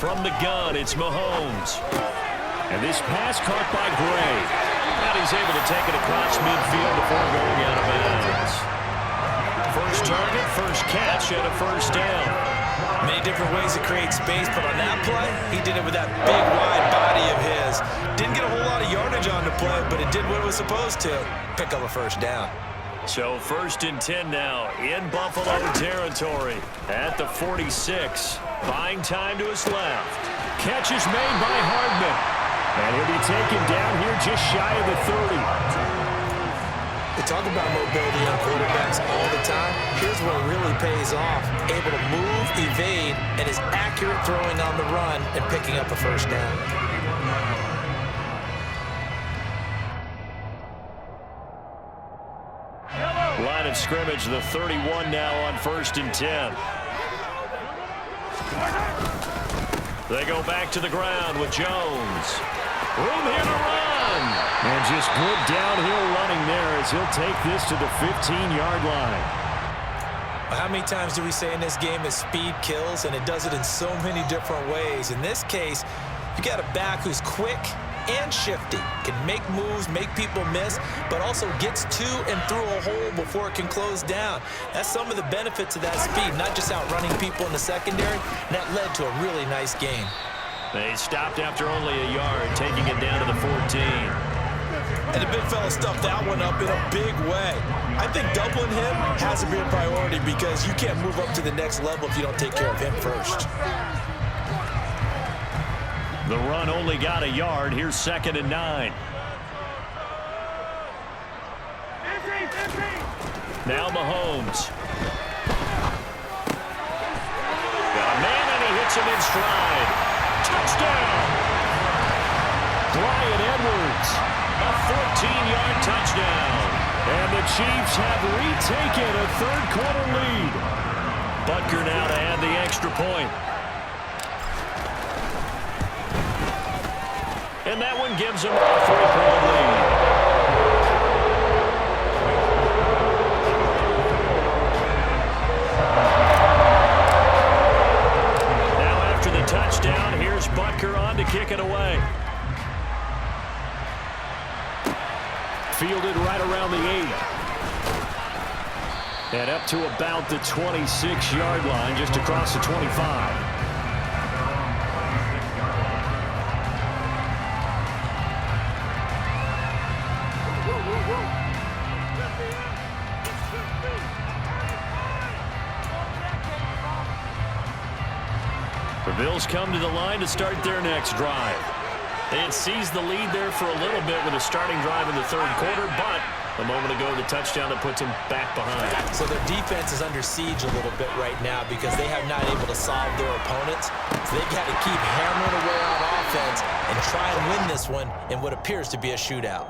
[SPEAKER 1] From the gun, it's Mahomes.
[SPEAKER 3] And this pass caught by Gray.
[SPEAKER 1] And he's able to take it across midfield before going out of bounds. First target, first catch, and a first down.
[SPEAKER 2] Many different ways to create space, but on that play, he did it with that big, wide body of his. Didn't get a whole lot of yardage on the play, but it did what it was supposed to. Pick up a first down.
[SPEAKER 1] So 1st and 10 now in Buffalo territory at the 46. Buying time to his left.
[SPEAKER 3] Catch is made by Hardman. And he'll be taken down here just shy of the 30.
[SPEAKER 2] They talk about mobility on quarterbacks all the time. Here's where it really pays off. Able to move, evade, and is accurate throwing on the run and picking up a first down.
[SPEAKER 1] Line of scrimmage, the 31 now on 1st and 10. They go back to the ground with Jones. Room here to run.
[SPEAKER 3] And just good downhill running there as he'll take this to the 15-yard line.
[SPEAKER 2] How many times do we say in this game that speed kills, and it does it in so many different ways? In this case, you got a back who's quick and shifty, can make moves, make people miss, but also gets to and through a hole before it can close down. That's some of the benefits of that speed, not just outrunning people in the secondary, and that led to a really nice gain.
[SPEAKER 1] They stopped after only a yard, taking it down to the 14.
[SPEAKER 2] And the big fella stuffed that one up in a big way. I think doubling him has to be a priority because you can't move up to the next level if you don't take care of him first.
[SPEAKER 1] The run only got a yard. Here's 2nd and 9. Now Mahomes. Got a man and he hits him in stride. Touchdown!
[SPEAKER 3] Bryan Edwards.
[SPEAKER 1] A 14-yard touchdown.
[SPEAKER 3] And the Chiefs have retaken a third-quarter lead.
[SPEAKER 1] Butker now to add the extra point. And that one gives them a 3-point lead. Now after the touchdown, here's Butker on to kick it away.
[SPEAKER 3] Fielded right around the 8. And up to about the 26-yard line, just across the 25.
[SPEAKER 1] The Bills come to the line to start their next drive. They had seized the lead there for a little bit with a starting drive in the third quarter, but a moment ago the touchdown that puts them back behind.
[SPEAKER 2] So their defense is under siege a little bit right now because they have not able to solve their opponents. So they've got to keep hammering away on offense and try and win this one in what appears to be a shootout.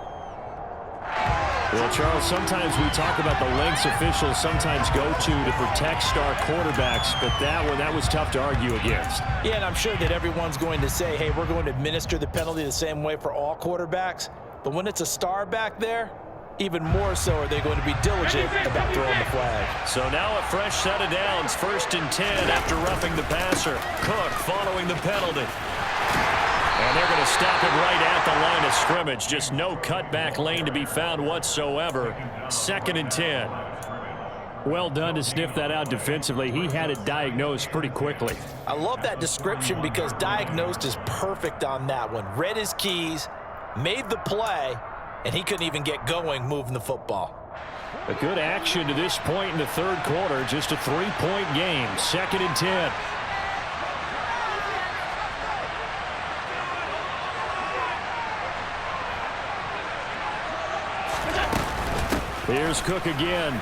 [SPEAKER 3] Well, Charles, sometimes we talk about the lengths officials sometimes go to protect star quarterbacks, but that was tough to argue against.
[SPEAKER 2] Yeah, and I'm sure that everyone's going to say, hey, we're going to administer the penalty the same way for all quarterbacks. But when it's a star back there, even more so are they going to be diligent about throwing the flag.
[SPEAKER 1] So now a fresh set of downs, 1st and 10 after roughing the passer. Cook following the penalty. And they're going to stop it right at the line of scrimmage. Just no cutback lane to be found whatsoever. 2nd and 10.
[SPEAKER 3] Well done to sniff that out defensively. He had it diagnosed pretty quickly.
[SPEAKER 2] I love that description because diagnosed is perfect on that one. Read his keys, made the play, and he couldn't even get going moving the football.
[SPEAKER 3] A good action to this point in the third quarter. Just a 3-point game. 2nd and 10. Here's Cook again.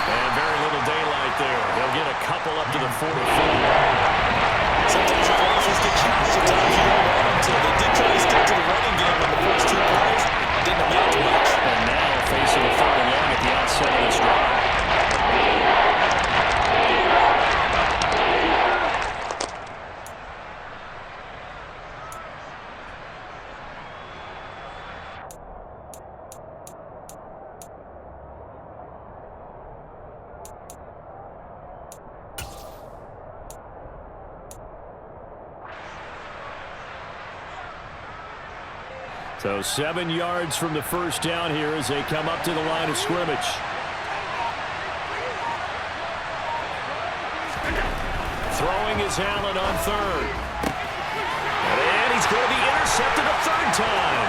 [SPEAKER 1] And very little daylight there. They'll get a couple up to the 44.
[SPEAKER 2] Sometimes your offense get challenged. Sometimes you don't want them to. They did try to stick to the running game on the first 2 plays. Didn't amount to much.
[SPEAKER 1] And now facing a 3rd and long at the outset of this drive.
[SPEAKER 3] So 7 yards from the first down here as they come up to the line of scrimmage. Throwing is Allen on 3rd. And he's going to be intercepted a 3rd time.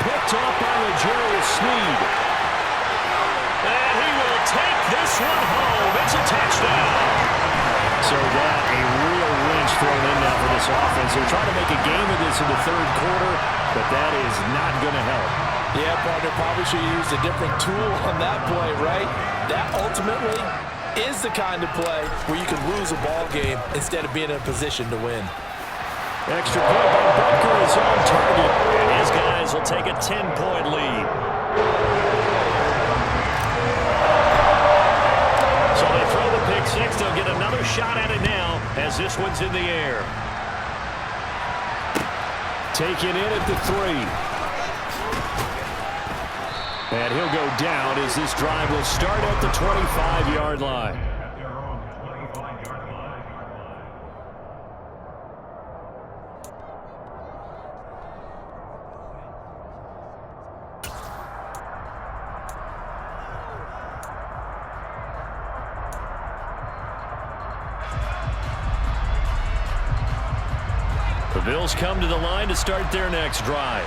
[SPEAKER 3] Picked off by L'Jarius Sneed. And he will take this one home. It's a touchdown. So that a real wrench thrown in now for this offense. They're trying to make a game of this in the 3rd quarter, but that is not going to help.
[SPEAKER 2] Yeah, partner, probably should have used a different tool on that play, right? That ultimately is the kind of play where you can lose a ball game instead of being in a position to win.
[SPEAKER 3] Extra point by Butker is on target.
[SPEAKER 1] And his guys will take a 10-point lead. So they throw the pick 6. They'll get another shot at it now as this one's in the air.
[SPEAKER 3] Taken in at the 3. And he'll go down as this drive will start at the 25-yard line.
[SPEAKER 1] The Bills come to the line to start their next drive.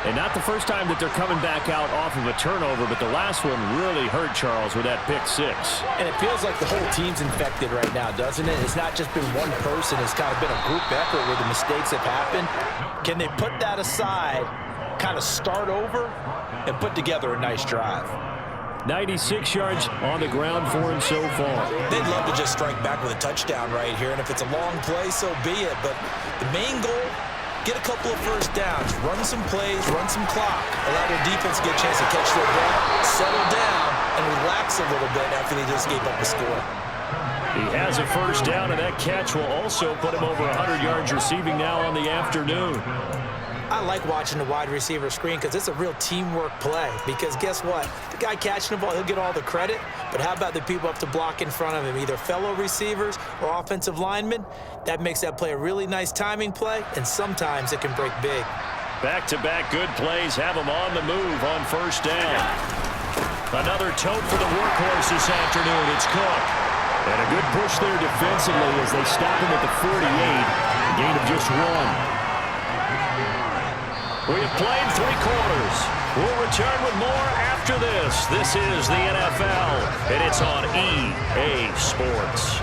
[SPEAKER 3] And not the first time that they're coming back out off of a turnover, but the last one really hurt Charles with that pick 6.
[SPEAKER 2] And it feels like the whole team's infected right now, doesn't it? It's not just been one person. It's kind of been a group effort where the mistakes have happened. Can they put that aside, kind of start over, and put together a nice drive?
[SPEAKER 3] 96 yards on the ground for him so far.
[SPEAKER 2] They'd love to just strike back with a touchdown right here, and if it's a long play, so be it. But the main goal, get a couple of first downs, run some plays, run some clock, allow their defense to get a chance to catch their breath, settle down, and relax a little bit after they just gave up a score.
[SPEAKER 1] He has a first down, and that catch will also put him over 100 yards receiving now on the afternoon.
[SPEAKER 4] I like watching the wide receiver screen because it's a real teamwork play. Because guess what? The guy catching the ball, he'll get all the credit. But how about the people up to block in front of him, either fellow receivers or offensive linemen? That makes that play a really nice timing play, and sometimes it can break big.
[SPEAKER 1] Back-to-back good plays have him on the move on first down. Another tote for the workhorse this afternoon. It's Cook.
[SPEAKER 3] And a good push there defensively as they stop him at the 48. A gain of just 1.
[SPEAKER 1] We've played 3 quarters. We'll return with more after this. This is the NFL, and it's on EA Sports.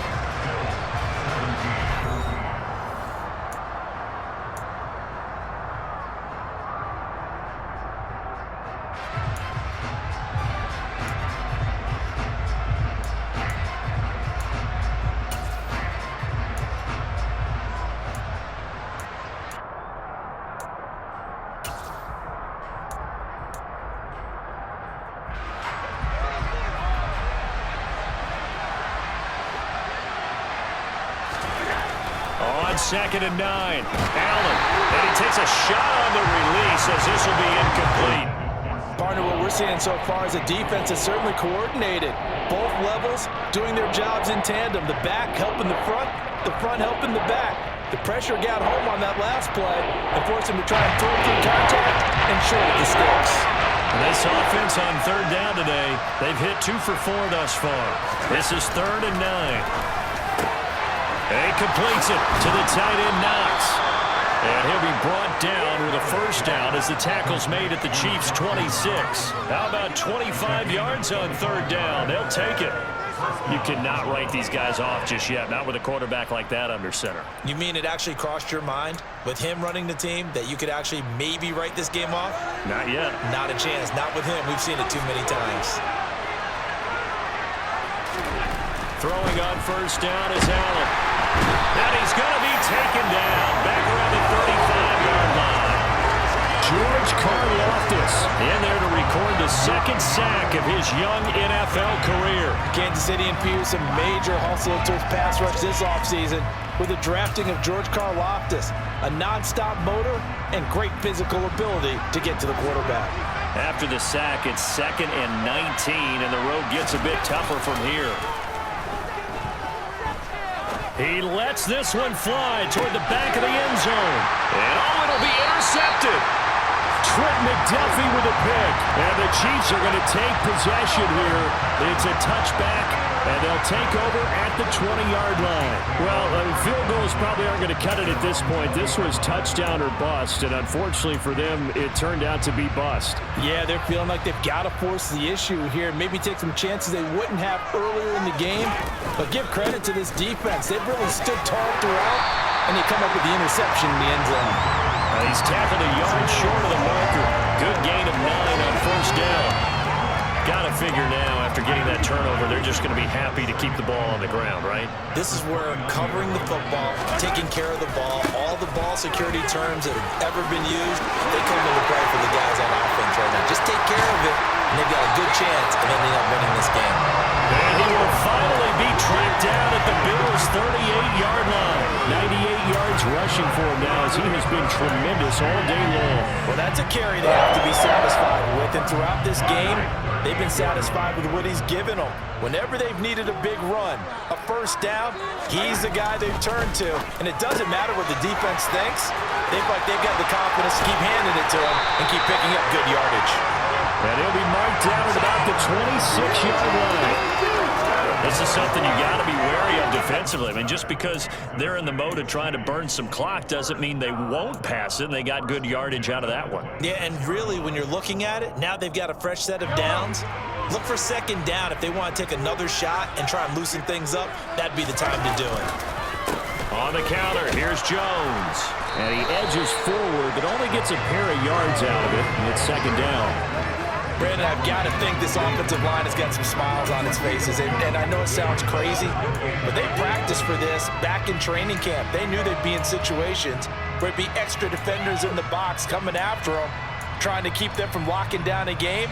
[SPEAKER 1] Second and 9. Allen. And he takes a shot on the release as this will be incomplete.
[SPEAKER 2] Partner, what we're seeing so far is the defense is certainly coordinated. Both levels doing their jobs in tandem. The back helping the front helping the back. The pressure got home on that last play and forced him to try and throw through contact and short of the sticks.
[SPEAKER 1] This offense on third down today, they've hit 2 for 4 thus far. This is 3rd and 9. And he completes it to the tight end, Knox. And he'll be brought down with a first down as the tackle's made at the Chiefs' 26. How about 25 yards on third down? They'll take it. You cannot write these guys off just yet, not with a quarterback like that under center.
[SPEAKER 2] You mean it actually crossed your mind with him running the team that you could actually maybe write this game off?
[SPEAKER 1] Not yet.
[SPEAKER 2] Not a chance. Not with him. We've seen it too many times.
[SPEAKER 1] Throwing on first down is Allen. And he's going to be taken down back around the 35-yard line. George Karlaftis in there to record the second sack of his young NFL career.
[SPEAKER 2] Kansas City infused some major hustle into his pass rush this offseason with the drafting of George Karlaftis, a nonstop motor and great physical ability to get to the quarterback.
[SPEAKER 1] After the sack, it's 2nd and 19, and the road gets a bit tougher from here. He lets this one fly toward the back of the end zone. And it'll be intercepted. Trent McDuffie with a pick. And the Chiefs are going to take possession here. It's a touchback, and they'll take over at the 20-yard line. Well, field goals probably aren't going to cut it at this point. This was touchdown or bust, and unfortunately for them, it turned out to be bust.
[SPEAKER 2] Yeah, they're feeling like they've got to force the issue here, maybe take some chances they wouldn't have earlier in the game. But give credit to this defense. They've really stood tall throughout, and they come up with the interception in the end zone.
[SPEAKER 1] He's tackled a yard short of the marker. Good gain of 9 on first down. Got to figure now, after getting that turnover, they're just going to be happy to keep the ball on the ground, right?
[SPEAKER 2] This is where covering the football, taking care of the ball, all the ball security terms that have ever been used, they come into play for the guys on offense right now. Just take care of it, and they've got a good chance of ending up winning this game.
[SPEAKER 1] And he will finally be tracked down at the Bills' 38-yard line. 98 yards rushing for him now, as he has been tremendous all day long.
[SPEAKER 2] Well, that's a carry they have to be satisfied with, and throughout this game, they've been satisfied with what he's given them. Whenever they've needed a big run, a first down, he's the guy they've turned to. And it doesn't matter what the defense thinks. They feel like they've got the confidence to keep handing it to him and keep picking up good yardage.
[SPEAKER 1] And he'll be marked down at about the 26-yard line. This is something you got to be wary of defensively. I mean, just because they're in the mode of trying to burn some clock doesn't mean they won't pass it, and they got good yardage out of that one.
[SPEAKER 2] Yeah, and really, when you're looking at it, now they've got a fresh set of downs. Look for second down. If they want to take another shot and try and loosen things up, that'd be the time to do it.
[SPEAKER 1] On the counter, here's Jones.
[SPEAKER 3] And he edges forward, but only gets a pair of yards out of it, and it's second down.
[SPEAKER 2] Brandon, I've got to think this offensive line has got some smiles on its faces. And I know it sounds crazy, but they practiced for this back in training camp. They knew they'd be in situations where it'd be extra defenders in the box coming after them, trying to keep them from locking down a game.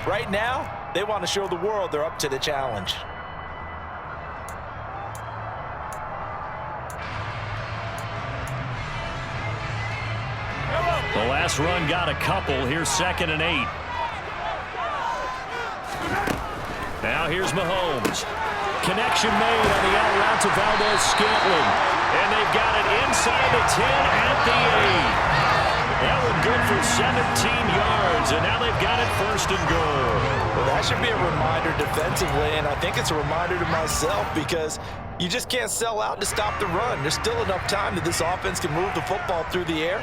[SPEAKER 2] Right now, they want to show the world they're up to the challenge.
[SPEAKER 1] The last run got a couple. Here's 2nd and 8. Now here's Mahomes. Connection made on the out route to Valdez-Scantling. And they've got it inside the 10 at the 8. That one good for 17 yards, and now they've got it 1st and goal.
[SPEAKER 2] Well, that should be a reminder defensively, and I think it's a reminder to myself because you just can't sell out to stop the run. There's still enough time that this offense can move the football through the air,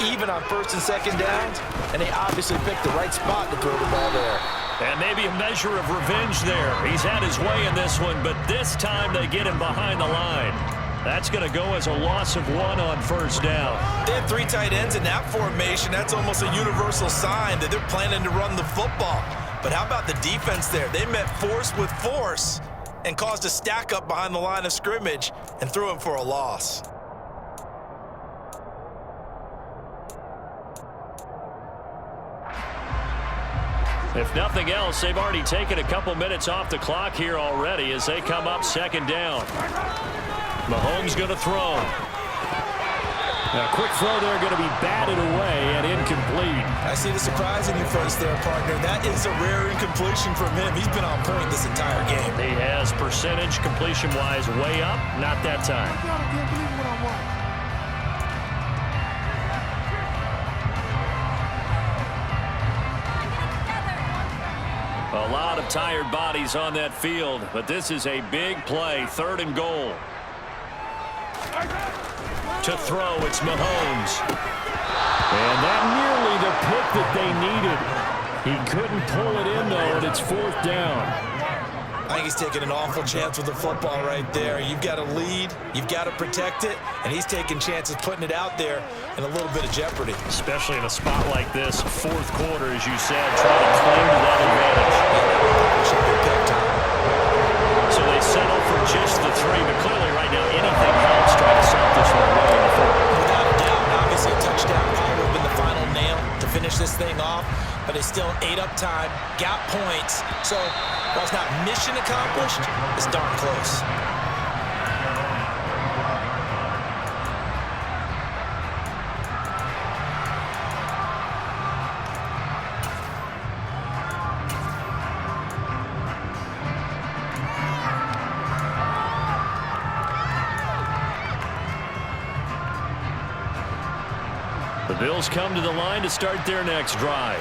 [SPEAKER 2] even on 1st and 2nd downs, and they obviously picked the right spot to throw the ball there.
[SPEAKER 1] And maybe a measure of revenge there. He's had his way in this one, but this time they get him behind the line. That's going to go as a loss of 1 on 1st down.
[SPEAKER 2] They had 3 tight ends in that formation. That's almost a universal sign that they're planning to run the football. But how about the defense there? They met force with force and caused a stack up behind the line of scrimmage and threw him for a loss.
[SPEAKER 1] If nothing else, they've already taken a couple minutes off the clock here already as they come up 2nd down. Mahomes going to throw.
[SPEAKER 3] A quick throw there going to be batted away and incomplete.
[SPEAKER 2] I see the surprise in your face there, partner. That is a rare incompletion from him. He's been on point this entire game.
[SPEAKER 1] He has percentage completion-wise way up. Not that time. A lot of tired bodies on that field, but this is a big play, 3rd and goal. To throw, it's Mahomes. And that nearly the pick that they needed. He couldn't pull it in, though, and it's 4th down.
[SPEAKER 2] I think he's taking an awful chance with the football right there. You've got to lead, you've got to protect it, and he's taking chances putting it out there in a little bit of jeopardy.
[SPEAKER 1] Especially in a spot like this, 4th quarter, as you said, trying to claim to that advantage.
[SPEAKER 2] Should be pick time.
[SPEAKER 1] So they settle for just the 3, but clearly right now anything helps trying to stop this one away in the 4th.
[SPEAKER 2] Without a doubt, obviously a touchdown probably would have been the final nail to finish this thing off, but it's still ate up time, got points, so while it's not mission accomplished, it's darn close.
[SPEAKER 1] The Bills come to the line to start their next drive.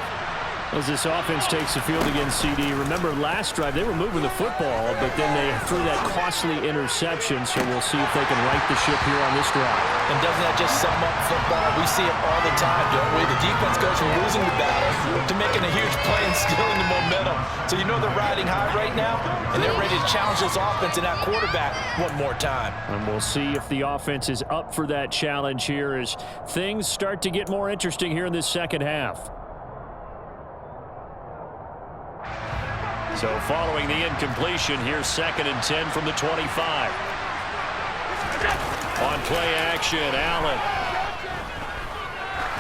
[SPEAKER 3] As this offense takes the field against CD, remember last drive they were moving the football, but then they threw that costly interception, so we'll see if they can right the ship here on this drive.
[SPEAKER 2] And doesn't that just sum up football? We see it all the time, don't we? The defense goes from losing the battle to making a huge play and stealing the momentum. So you know they're riding high right now, and they're ready to challenge this offense and that quarterback one more time.
[SPEAKER 3] And we'll see if the offense is up for that challenge here as things start to get more interesting here in this second half.
[SPEAKER 1] So following the incompletion, here's 2nd and 10 from the 25. On play action, Allen.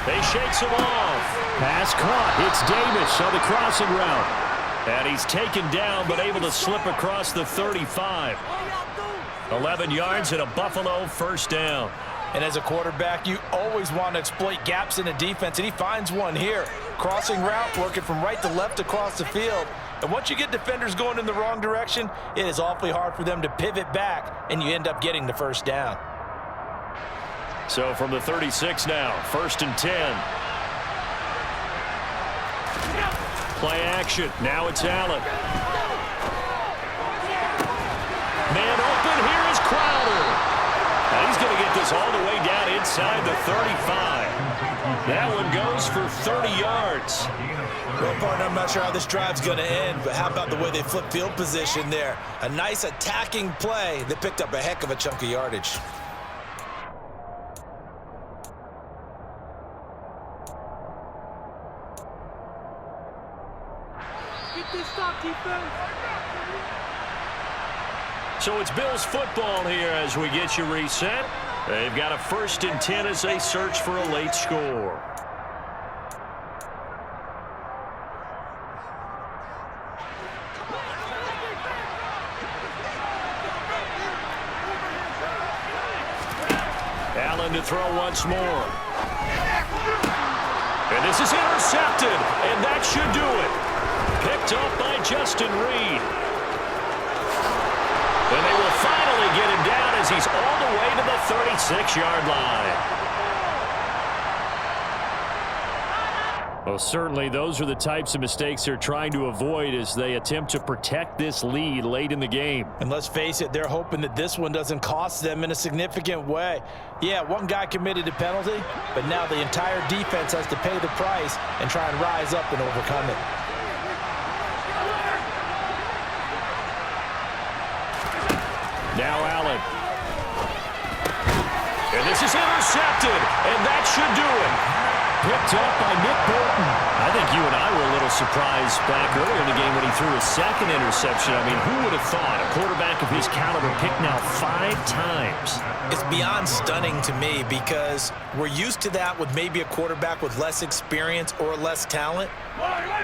[SPEAKER 1] They shakes him off.
[SPEAKER 3] Pass caught. It's Davis on the crossing route.
[SPEAKER 1] And he's taken down but able to slip across the 35. 11 yards and a Buffalo 1st down.
[SPEAKER 2] And as a quarterback, you always want to exploit gaps in the defense, and he finds one here. Crossing route, working from right to left across the field. And once you get defenders going in the wrong direction, it is awfully hard for them to pivot back, and you end up getting the 1st down.
[SPEAKER 1] So from the 36 now, 1st and 10. Play action. Now it's Allen. Man open. Here is Crowder. And he's going to get this all the way down inside the 35. That one goes for 30 yards.
[SPEAKER 2] Well, partner, I'm not sure how this drive's going to end, but how about the way they flip field position there? A nice attacking play that picked up a heck of a chunk of yardage.
[SPEAKER 5] Get this stop, defense.
[SPEAKER 1] So it's Bills football here as we get you reset. They've got a 1st and 10 as they search for a late score. Allen to throw once more. And this is intercepted, and that should do it. Picked up by Justin Reed. And they will finally get him down as he's all the way to the 36-yard line.
[SPEAKER 3] Well, certainly those are the types of mistakes they're trying to avoid as they attempt to protect this lead late in the game.
[SPEAKER 2] And let's face it, they're hoping that this one doesn't cost them in a significant way. Yeah, one guy committed a penalty, but now the entire defense has to pay the price and try and rise up and overcome it.
[SPEAKER 1] Now Allen. And this is intercepted, and that should do it. Picked up by Nick Bolton.
[SPEAKER 3] I think you and I were a little surprised back earlier in the game when he threw his 2nd interception. I mean, who would have thought a quarterback of his caliber picked now 5 times?
[SPEAKER 2] It's beyond stunning to me because we're used to that with maybe a quarterback with less experience or less talent.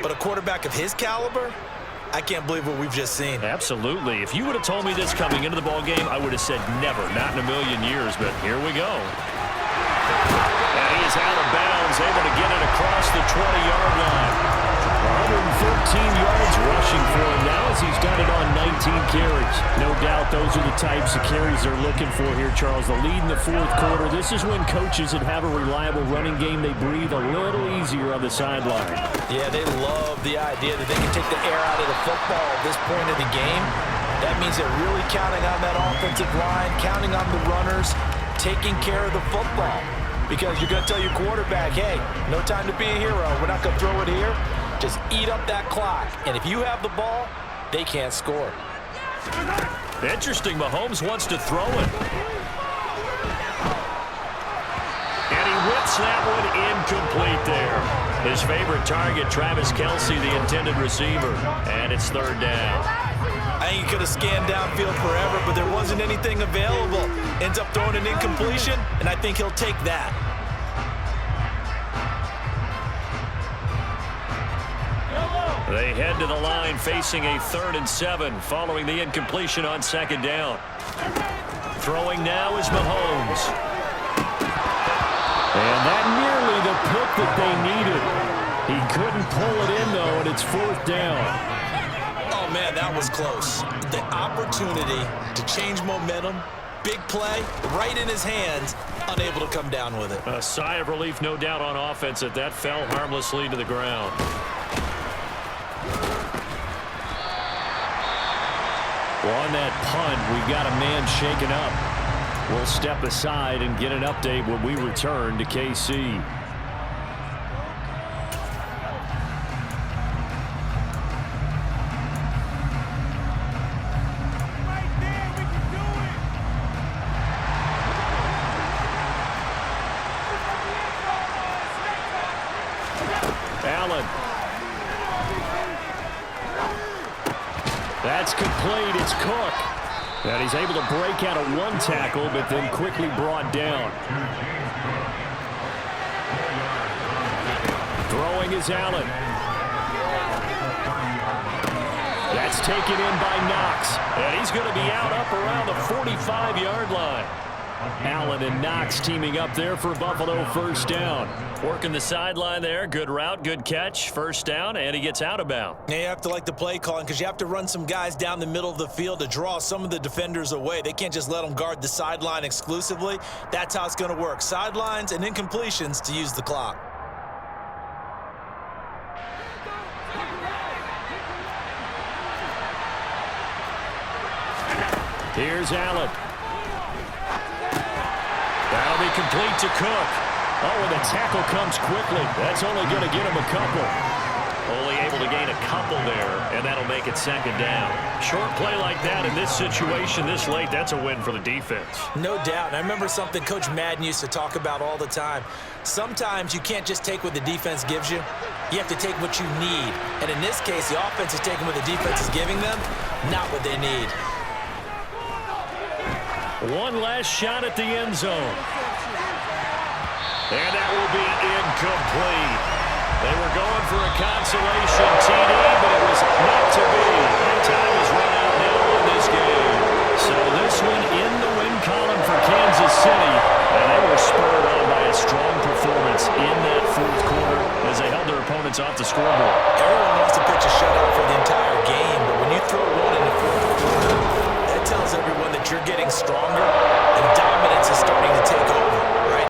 [SPEAKER 2] But a quarterback of his caliber, I can't believe what we've just seen.
[SPEAKER 3] Absolutely. If you would have told me this coming into the ball game, I would have said never, not in a million years. But here we go.
[SPEAKER 1] And he is out of bounds, able to get it across the 20-yard line.
[SPEAKER 3] 113 yards rushing for him now as he's done it on 19 carries. No doubt those are the types of carries they're looking for here, Charles. The lead in the 4th quarter. This is when coaches that have a reliable running game, they breathe a little easier on the sideline.
[SPEAKER 2] Yeah, they love the idea that they can take the air out of the football at this point of the game. That means they're really counting on that offensive line, counting on the runners, taking care of the football. Because you're going to tell your quarterback, hey, no time to be a hero. We're not going to throw it here. Just eat up that clock. And if you have the ball, they can't score.
[SPEAKER 1] Interesting, Mahomes wants to throw it. And he whips that one incomplete there. His favorite target, Travis Kelce, the intended receiver. And it's third down.
[SPEAKER 2] I think he could have scanned downfield forever, but there wasn't anything available. Ends up throwing an incompletion, and I think he'll take that.
[SPEAKER 1] They head to the line facing a 3rd and 7 following the incompletion on 2nd down. Throwing now is Mahomes.
[SPEAKER 3] And that nearly the pick that they needed. He couldn't pull it in, though, and it's 4th down.
[SPEAKER 2] Oh, man, that was close. The opportunity to change momentum, big play, right in his hands, unable to come down with it.
[SPEAKER 1] A sigh of relief, no doubt, on offense that fell harmlessly to the ground.
[SPEAKER 3] Well, on that punt, we've got a man shaken up. We'll step aside and get an update when we return to KC.
[SPEAKER 1] Allen.
[SPEAKER 3] That's complete. It's Cook. And he's able to break out of one tackle, but then quickly brought down. Throwing is Allen. That's taken in by Knox.
[SPEAKER 1] And he's going to be out up around the 45-yard line.
[SPEAKER 3] Allen and Knox teaming up there for Buffalo 1st down.
[SPEAKER 1] Working the sideline there. Good route, good catch. 1st down, and he gets out of bounds.
[SPEAKER 2] Yeah, you have to like the play calling because you have to run some guys down the middle of the field to draw some of the defenders away. They can't just let them guard the sideline exclusively. That's how it's going to work. Sidelines and incompletions to use the clock.
[SPEAKER 3] Here's Allen.
[SPEAKER 1] That'll be complete to Cook.
[SPEAKER 3] Oh, and the tackle comes quickly. That's only going to get him a couple.
[SPEAKER 1] Only able to gain a couple there, and that'll make it 2nd down. Short play like that in this situation this late, that's a win for the defense.
[SPEAKER 2] No doubt. And I remember something Coach Madden used to talk about all the time. Sometimes you can't just take what the defense gives you. You have to take what you need. And in this case, the offense is taking what the defense is giving them, not what they need.
[SPEAKER 1] One last shot at the end zone. And that will be incomplete. They were going for a consolation TD, but it was not to be. Time is run out now in this game. So this one in the win column for Kansas City. And they were spurred on by a strong performance in that 4th quarter as they held their opponents off the scoreboard.
[SPEAKER 2] Everyone wants to pitch a shutout for the entire game, but when you throw one in the 4th quarter, that tells everyone that you're getting stronger